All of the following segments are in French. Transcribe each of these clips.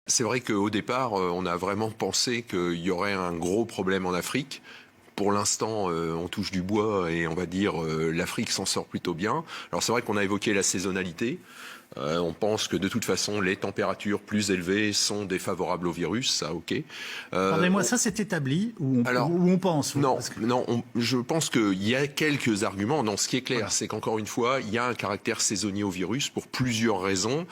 C'est vrai qu'au départ, on a vraiment pensé qu'il y aurait un gros problème en Afrique. Pour l'instant, on touche du bois et on va dire l'Afrique s'en sort plutôt bien. Alors c'est vrai qu'on a évoqué la saisonnalité. On pense que de toute façon, les températures plus élevées sont défavorables au virus, ça, ok. Pardonnez-moi, ça c'est établi ou on pense? Non, je pense qu'il y a quelques arguments. Non, ce qui est clair, c'est qu'encore une fois, il y a un caractère saisonnier au virus pour plusieurs raisons.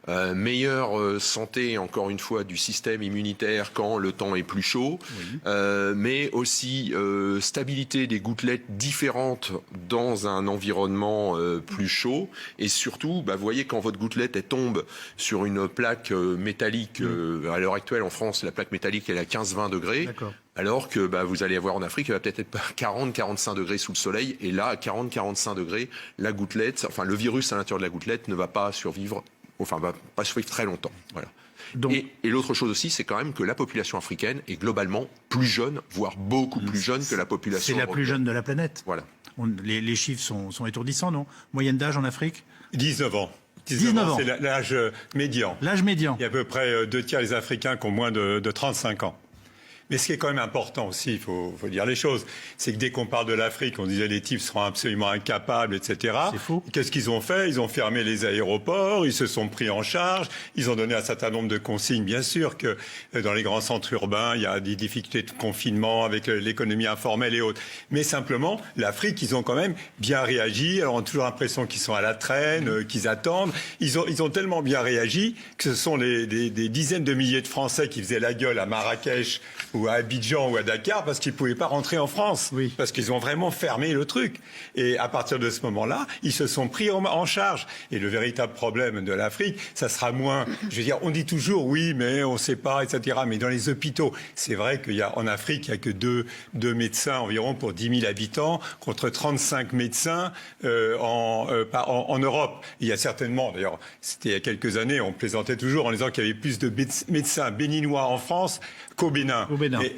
Meilleure santé, encore une fois, du système immunitaire quand le temps est plus chaud, mais aussi stabilité des gouttelettes différentes dans un environnement plus chaud. Et surtout, vous voyez, quand votre gouttelette elle tombe sur une plaque métallique, à l'heure actuelle en France, la plaque métallique elle est à 15-20 degrés. Alors que vous allez avoir en Afrique, elle va peut-être être 40-45 degrés sous le soleil. Et là, à 40-45 degrés, la gouttelette, enfin le virus à l'intérieur de la gouttelette ne va pas survivre, va pas survivre très longtemps. Voilà. Donc, et l'autre chose aussi, c'est quand même que la population africaine est globalement plus jeune, voire beaucoup plus jeune que la population européenne. C'est la plus jeune de la planète. Voilà. Les chiffres sont étourdissants, non? Moyenne d'âge en Afrique? 19 ans. 19 ans. C'est l'âge médian. L'âge médian. Il y a à peu près 2 tiers des Africains qui ont moins de 35 ans. Mais ce qui est quand même important aussi, il faut dire les choses, c'est que dès qu'on parle de l'Afrique, on disait les types seront absolument incapables, etc. C'est faux. Qu'est-ce qu'ils ont fait? Ils ont fermé les aéroports, ils se sont pris en charge, ils ont donné un certain nombre de consignes. Bien sûr que dans les grands centres urbains, il y a des difficultés de confinement avec l'économie informelle et autres. Mais simplement, l'Afrique, ils ont quand même bien réagi. Alors on a toujours l'impression qu'ils sont à la traîne, qu'ils attendent. Ils ont tellement bien réagi que ce sont des dizaines de milliers de Français qui faisaient la gueule à Marrakech ou à Abidjan ou à Dakar parce qu'ils ne pouvaient pas rentrer en France. Parce qu'ils ont vraiment fermé le truc. Et à partir de ce moment-là, ils se sont pris en charge. Et le véritable problème de l'Afrique, ça sera moins... Je veux dire, on dit toujours, oui, mais on ne sait pas, etc. Mais dans les hôpitaux, c'est vrai qu'en Afrique, il n'y a que deux médecins environ pour 10 000 habitants, contre 35 médecins en Europe. Il y a certainement, d'ailleurs, c'était il y a quelques années, on plaisantait toujours en disant qu'il y avait plus de médecins béninois en France qu'au Bénin.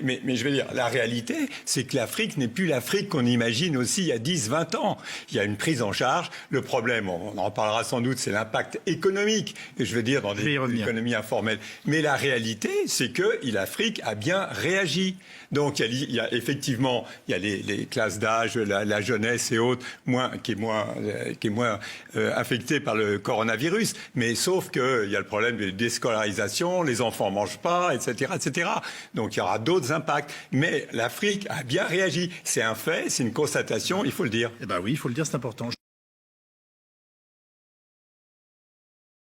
Mais je veux dire, la réalité, c'est que l'Afrique n'est plus l'Afrique qu'on imagine aussi il y a 10-20 ans. Il y a une prise en charge. Le problème, on en parlera sans doute, c'est l'impact économique, je veux dire, dans l'économie informelle. Mais la réalité, c'est que l'Afrique a bien réagi. Donc, il y a effectivement, il y a les classes d'âge, la jeunesse et autres, qui est moins affectée par le coronavirus. Mais sauf qu'il y a le problème de déscolarisation, les enfants mangent pas, etc., etc. Donc, il y aura d'autres impacts. Mais l'Afrique a bien réagi. C'est un fait, c'est une constatation, il faut le dire. Eh ben oui, il faut le dire, c'est important.